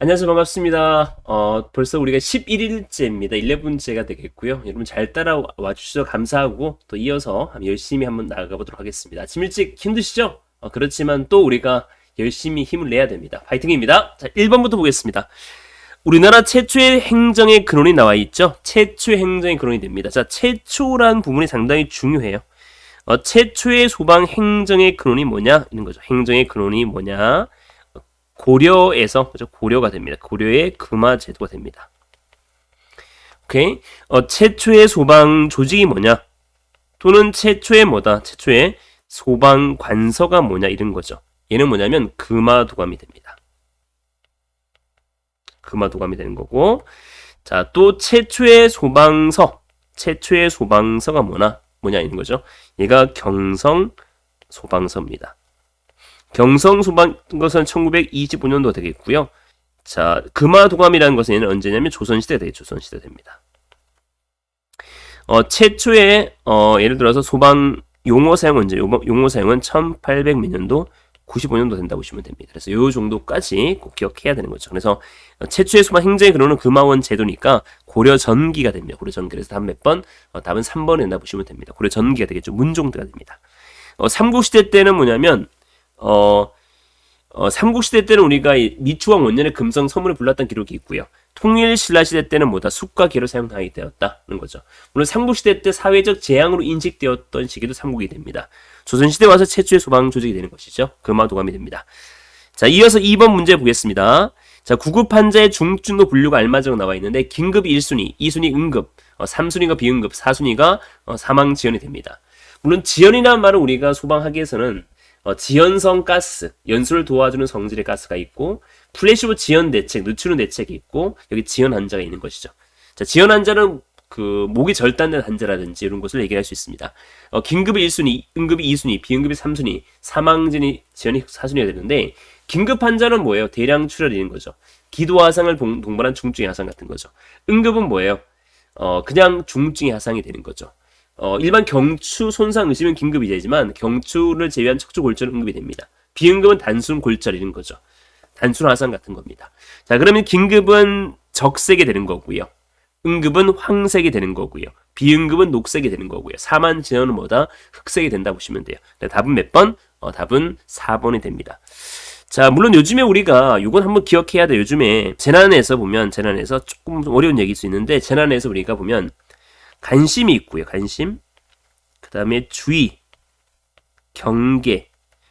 안녕하세요. 반갑습니다. 벌써 우리가 11일째입니다. 11제가 되겠고요. 여러분 잘 따라와 주셔서 감사하고 또 이어서 열심히 한번 나아가 보도록 하겠습니다. 아침 일찍 힘드시죠? 그렇지만 또 우리가 열심히 힘을 내야 됩니다. 파이팅입니다. 자, 1번부터 보겠습니다. 우리나라 최초의 행정의 근원이 나와 있죠? 최초의 행정의 근원이 됩니다. 자, 최초란 부분이 상당히 중요해요. 최초의 소방 행정의 근원이 뭐냐? 이런 거죠. 행정의 근원이 뭐냐? 고려에서 그죠? 고려가 됩니다. 고려의 금화 제도가 됩니다. 오케이. 최초의 소방 조직이 뭐냐? 또는 최초의 뭐다? 최초의 소방 관서가 뭐냐? 이런 거죠. 얘는 뭐냐면 금화도감이 됩니다. 금화도감이 되는 거고, 자, 또 최초의 소방서가 뭐냐 이런 거죠. 얘가 경성 소방서입니다. 경성 소방서는 1925년도 되겠고요. 자, 금화도감이라는 것은 얘는 언제냐면 조선시대 되겠죠. 조선시대 됩니다. 최초의 예를 들어서 소방 용어 사용 언제? 용어 사용은 1800 몇 년도 95년도 된다고 보시면 됩니다. 그래서 요 정도까지 꼭 기억해야 되는 거죠. 그래서 최초의 소방 행정의 근원은 금화원 제도니까 고려 전기가 됩니다. 고려 전기. 그래서 답은 몇 번? 답은 3번 된다 보시면 됩니다. 고려 전기가 되겠죠. 문종대가 됩니다. 삼국시대 때는 뭐냐면 삼국시대 때는 우리가 미추왕 원년에 금성 서문을 불렀던 기록이 있고요. 통일신라시대 때는 뭐다? 숫과 기로 사용하게 되었다는 거죠. 물론 삼국시대 때 사회적 재앙으로 인식되었던 시기도 삼국이 됩니다. 조선시대 와서 최초의 소방 조직이 되는 것이죠. 금화도감이 됩니다. 자, 이어서 2번 문제 보겠습니다. 자, 구급 환자의 중증도 분류가 알맞은 나와 있는데 긴급이 1순위, 2순위 응급, 3순위가 비응급, 4순위가 사망 지연이 됩니다. 물론 지연이라는 말은 우리가 소방학에서는 지연성 가스, 연소를 도와주는 성질의 가스가 있고 플래시보 지연 대책, 누출은 대책이 있고 여기 지연 환자가 있는 것이죠. 자, 지연 환자는 그 목이 절단된 환자라든지 이런 것을 얘기할 수 있습니다. 긴급이 1순위, 응급이 2순위, 비응급이 3순위, 사망진이 지연이 4순위가 되는데 긴급 환자는 뭐예요? 대량 출혈인 거죠. 기도 화상을 동반한 중증의 화상 같은 거죠. 응급은 뭐예요? 그냥 중증의 화상이 되는 거죠. 일반 경추 손상 의심은 긴급이 되지만 경추를 제외한 척추 골절은 응급이 됩니다. 비응급은 단순 골절 이런 거죠. 단순 화상 같은 겁니다. 자, 그러면 긴급은 적색이 되는 거고요. 응급은 황색이 되는 거고요. 비응급은 녹색이 되는 거고요. 사망 지연은 뭐다? 흑색이 된다 보시면 돼요. 답은 몇 번? 답은 4번이 됩니다. 자, 물론 요즘에 우리가 이건 한번 기억해야 돼요. 요즘에 재난에서 조금 어려운 얘기일 수 있는데 재난에서 우리가 보면 관심이 있고요. 관심. 그 다음에 주의, 경계,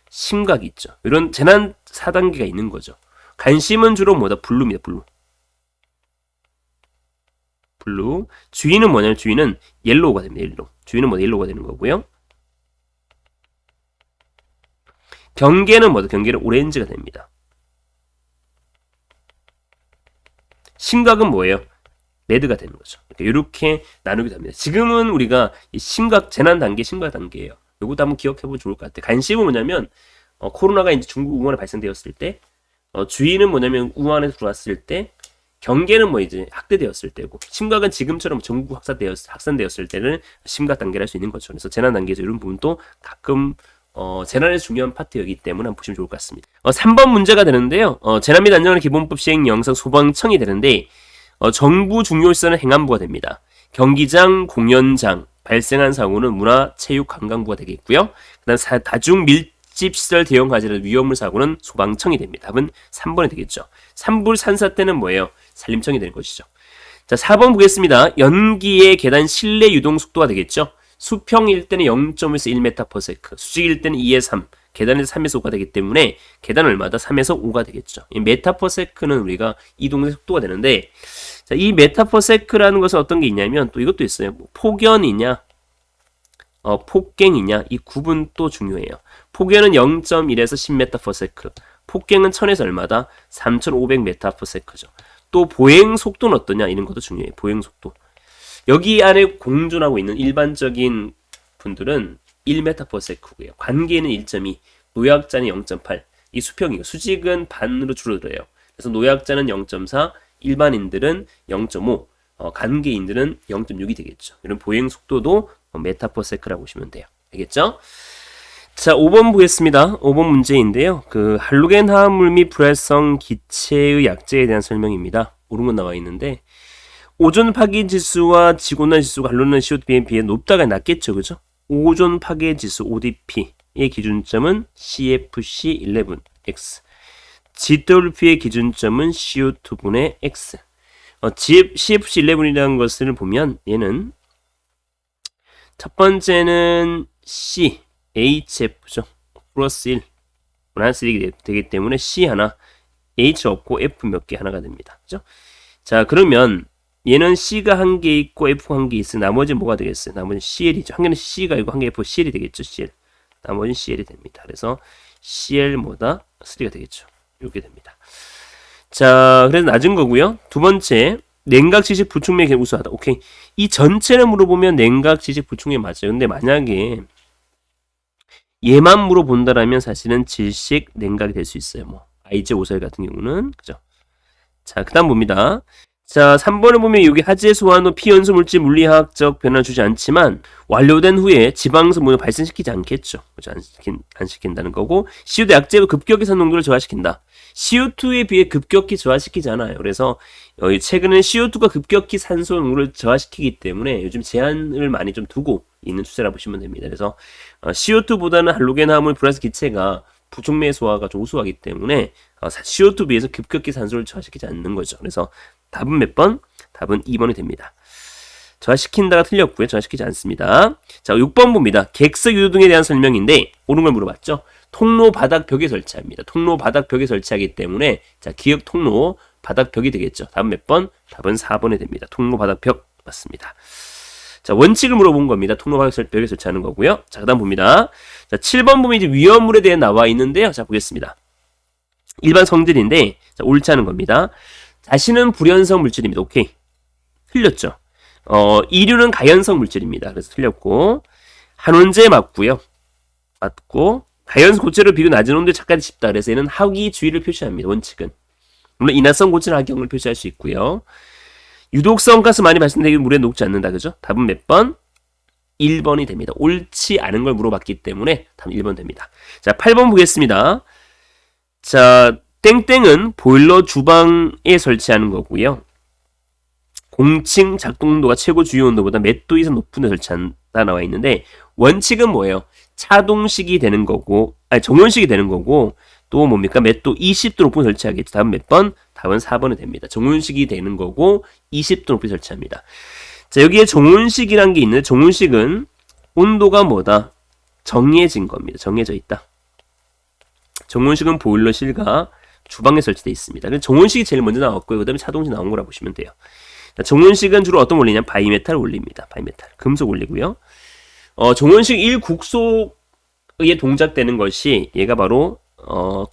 심각이 있죠. 이런 재난 4단계가 있는 거죠. 관심은 주로 뭐다? 블루입니다. 블루. 주의는 뭐냐면 주의는 옐로우가 됩니다. 옐로우. 주의는 뭐다? 옐로우가 되는 거고요. 경계는 뭐다? 경계는 오렌지가 됩니다. 심각은 뭐예요? 레드가 되는 거죠. 이렇게 나누게 됩니다. 지금은 우리가 재난 단계, 심각 단계예요. 이것도 한번 기억해보면 좋을 것 같아요. 관심은 뭐냐면 코로나가 이제 중국 우한에 발생되었을 때, 주의는 뭐냐면 우한에 들어왔을 때, 경계는 뭐 이제 확대되었을 때고, 심각은 지금처럼 전국 확산되었을 때는 심각 단계를 할 수 있는 거죠. 그래서 재난 단계에서 이런 부분도 가끔 재난의 중요한 파트이기 때문에 한번 보시면 좋을 것 같습니다. 3번 문제가 되는데요. 재난 및 안전의 기본법 시행 영상 소방청이 되는데 정부 중요시설은 행안부가 됩니다. 경기장, 공연장, 발생한 사고는 문화체육관광부가 되겠고요. 그 다음 다중 밀집시설 대형 화재나 위험물 사고는 소방청이 됩니다. 답은 3번이 되겠죠. 산불 산사 때는 뭐예요? 산림청이 되는 것이죠. 자, 4번 보겠습니다. 연기의 계단 실내 유동 속도가 되겠죠. 수평일 때는 0.5에서 1m/s, 수직일 때는 2에서 3, 계단에서 3에서 5가 되기 때문에 계단 얼마다 3에서 5가 되겠죠. 이 메타퍼세크는 우리가 이동의 속도가 되는데, 자, 이 메타퍼세크라는 것은 어떤 게 있냐면 또 이것도 있어요. 폭연이냐, 폭갱이냐, 이 구분도 중요해요. 폭연은 0.1에서 10m/s, 폭갱은 1000에서 얼마다? 3500m/s죠. 또 보행 속도는 어떠냐, 이런 것도 중요해요. 보행 속도. 여기 안에 공존하고 있는 일반적인 분들은 1m/s고요. 관계는 1.2, 노약자는 0.8. 이 수평이고 수직은 반으로 줄어들어요. 그래서 노약자는 0.4, 일반인들은 0.5, 관계인들은 0.6이 되겠죠. 이런 보행 속도도 메타퍼세크라고 보시면 돼요. 알겠죠? 자, 5번 보겠습니다. 5번 문제인데요. 그 할로겐 화합물 및 불활성 기체의 약제에 대한 설명입니다. 옳은 건 나와 있는데 오존 파괴 지수와 지구온난화 지수가 할로겐 CO2에 비해 높다가 낮겠죠, 그죠? 오존 파괴 지수 ODP의 기준점은 CFC11X, GWP의 기준점은 CO2분의 X. CFC11이라는 것을 보면 얘는 첫 번째는 C, HF죠. 플러스 1, 마이너스 1이 되기 때문에 C 하나, H 없고 F 몇 개 하나가 됩니다. 그죠? 자, 그러면 얘는 C가 한 개 있고 F가 한 개 있으면 나머지는 뭐가 되겠어요? 나머지는 CL이죠. 한 개는 C가 있고 한 개 F, CL이 되겠죠. CL. 나머지는 CL이 됩니다. 그래서 CL보다 3가 되겠죠. 이렇게 됩니다. 자, 그래서 낮은 거고요. 두 번째, 냉각 지식 부충맥이 우수하다. 오케이. 이 전체를 물어보면 냉각 지식 부충맥이 맞아요. 근데 만약에 얘만 물어본다라면 사실은 질식 냉각이 될 수 있어요. 뭐 IJ541 같은 경우는 그죠. 자, 그다음 봅니다. 자, 3번을 보면 여기 하재 소환 후 피연소 물질 물리학적 변화를 주지 않지만 완료된 후에 지방소 모두 발생시키지 않겠죠. 그죠? 안 시킨다는 거고 CO2 약제로 급격히 산 농도를 저하시킨다. CO2에 비해 급격히 저하시키지 않아요. 그래서 최근에 CO2가 급격히 산소 농도를 저하시키기 때문에 요즘 제한을 많이 좀 두고 있는 추세라 보시면 됩니다. 그래서 CO2보다는 할로겐 화합물 플러스 기체가 부촉매 소화가 좀 우수하기 때문에 CO2 비해서 급격히 산소를 저하시키지 않는 거죠. 그래서 답은 몇 번? 답은 2번이 됩니다. 저하시킨다가 틀렸고요. 저하시키지 않습니다. 자, 6번 봅니다. 객석 유도 등에 대한 설명인데 옳은 걸 물어봤죠. 통로 바닥 벽에 설치합니다. 통로 바닥 벽에 설치하기 때문에 자, 기역 통로 바닥 벽이 되겠죠. 답은 몇 번? 답은 4번이 됩니다. 통로 바닥 벽 맞습니다. 자, 원칙을 물어본 겁니다. 통로 바닥 벽에 설치하는 거고요. 자, 그다음 봅니다. 자, 7번 보면 이제 위험물에 대해 나와 있는데요. 자, 보겠습니다. 일반 성질인데 자, 옳지 않은 겁니다. 자신은 불연성 물질입니다. 오케이. 틀렸죠. 이류는 가연성 물질입니다. 그래서 틀렸고 한원제 맞고요. 맞고 가연성 고체로 비교 낮은 온도에 착각이 쉽다. 그래서 얘는 하기주의를 표시합니다. 원칙은. 물론 인화성 고체는 하기형을 표시할 수 있고요. 유독성 가스 많이 발생되기 물에 녹지 않는다. 그죠? 답은 몇 번? 1번이 됩니다. 옳지 않은 걸 물어봤기 때문에 답은 1번 됩니다. 자, 8번 보겠습니다. 자, 땡땡은 보일러 주방에 설치하는 거고요. 공칭 작동도가 최고 주요 온도보다 몇 도 이상 높은 데 설치한다 나와 있는데 원칙은 뭐예요? 차동식이 되는 거고 정온식이 되는 거고 또 뭡니까? 몇 도? 20도 높은 데 설치하겠죠. 답은 몇 번? 답은 4번이 됩니다. 정온식이 되는 거고 20도 높이 설치합니다. 자, 여기에 정온식이란 게 있는데 정온식은 온도가 뭐다? 정해진 겁니다. 정해져 있다. 정온식은 보일러실과 주방에 설치되어 있습니다. 정온식이 제일 먼저 나왔고요. 그 다음에 차동식 나온 거라 보시면 돼요. 정온식은 주로 어떤 원리냐면 바이메탈 원리입니다. 바이메탈. 금속 원리고요. 정온식 1국속에 동작되는 것이 얘가 바로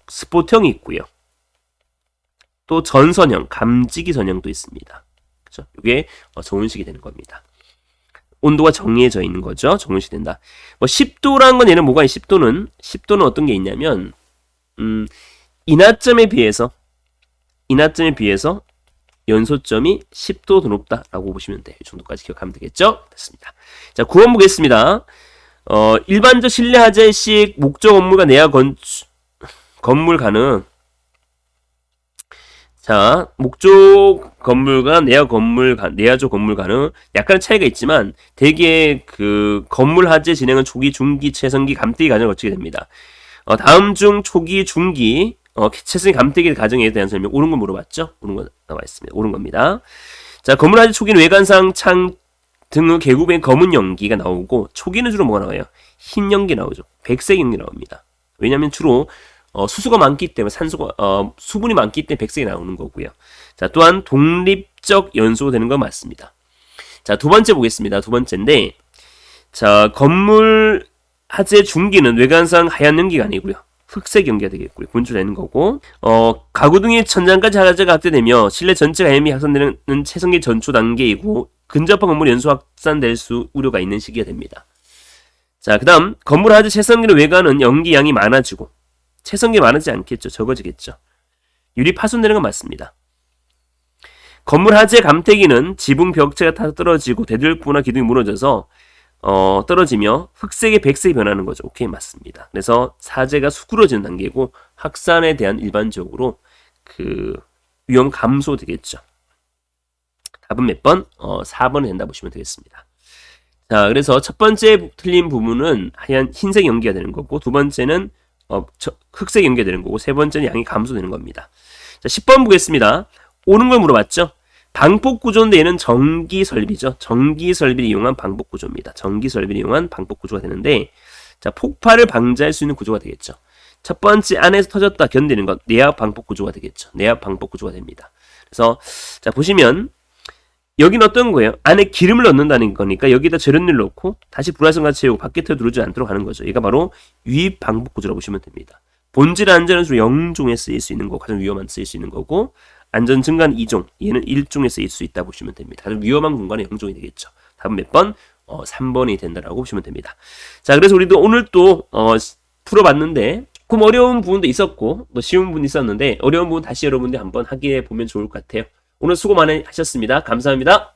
스포트형이 있고요. 또 전선형, 감지기 전형도 있습니다. 그죠? 이게 정온식이 되는 겁니다. 온도가 정해져 있는 거죠. 정온식이 된다. 10도라는 건 얘는 뭐가 10도는 어떤 게 있냐면 인하점에 비해서 연소점이 10도 더 높다라고 보시면 돼요. 이 정도까지 기억하면 되겠죠? 됐습니다. 자, 9번 보겠습니다. 일반적 실내 하재식 목적 건물과 내야 건물 가능. 자, 목적 건물과 내야적 건물 가능. 약간 차이가 있지만 대개 그 건물 하재 진행은 초기, 중기, 최성기, 감뜨기 과정을 거치게 됩니다. 다음 중 초기, 중기 최선의 감뜨기 과정에 대한 설명 옳은 거 물어봤죠? 옳은 거 나와 있습니다. 옳은 겁니다. 자, 건물 하재 초기는 외관상 창 등의 계급의 검은 연기가 나오고 초기는 주로 뭐가 나와요? 흰 연기 나오죠. 백색 연기 나옵니다. 왜냐하면 주로 수소가 많기 때문에 수분이 많기 때문에 백색이 나오는 거고요. 자, 또한 독립적 연소가 되는 건 맞습니다. 자, 두 번째 보겠습니다. 두 번째인데 자, 건물 하재 중기는 외관상 하얀 연기가 아니고요. 흑색 연기가 되겠고요. 분출되는 거고 가구 등의 천장까지 하재가 확대되며 실내 전체 가염이 확산되는 최성기 전초 단계이고 근접한 건물 연소 확산될 수 우려가 있는 시기가 됩니다. 자, 그 다음 건물 하재 최성기의 외관은 연기 양이 많아지고 최성기 많아지지 않겠죠. 적어지겠죠. 유리 파손되는 건 맞습니다. 건물 하재 감태기는 지붕 벽체가 다 떨어지고 대들보나 기둥이 무너져서 떨어지며 흑색이 백색이 변하는 거죠. 오케이, 맞습니다. 그래서 사제가 수그러지는 단계고 확산에 대한 일반적으로 그 위험 감소 되겠죠. 답은 몇 번? 4번이 된다 보시면 되겠습니다. 자, 그래서 첫 번째 틀린 부분은 하얀 흰색 연기가 되는 거고, 두 번째는 흑색 연기가 되는 거고, 세 번째는 양이 감소되는 겁니다. 자, 10번 보겠습니다. 오는 걸 물어봤죠. 방폭 구조인데 얘는 전기 설비죠. 전기 설비를 이용한 방폭 구조입니다. 전기 설비를 이용한 방폭 구조가 되는데, 자, 폭발을 방지할 수 있는 구조가 되겠죠. 첫 번째, 안에서 터졌다 견디는 것, 내압 방폭 구조가 되겠죠. 내압 방폭 구조가 됩니다. 그래서 자, 보시면 여기는 어떤 거예요? 안에 기름을 넣는다는 거니까 여기다 절연유를 넣고 다시 불화성과 채우고 바퀴털 누르지 않도록 하는 거죠. 얘가 바로 유입 방폭 구조라고 보시면 됩니다. 본질 안전은 주로 0종에 쓰일 수 있는 거, 가장 위험한 쓰일 수 있는 거고, 안전 증가는 2종, 얘는 1종에 쓰일 수 있다 보시면 됩니다. 가장 위험한 공간은 0종이 되겠죠. 답은 몇 번? 3번이 된다라고 보시면 됩니다. 자, 그래서 우리도 오늘 또 풀어봤는데 조금 어려운 부분도 있었고 또 쉬운 부분도 있었는데 어려운 부분 다시 여러분들이 한번 확인해 보면 좋을 것 같아요. 오늘 수고 많이 하셨습니다. 감사합니다.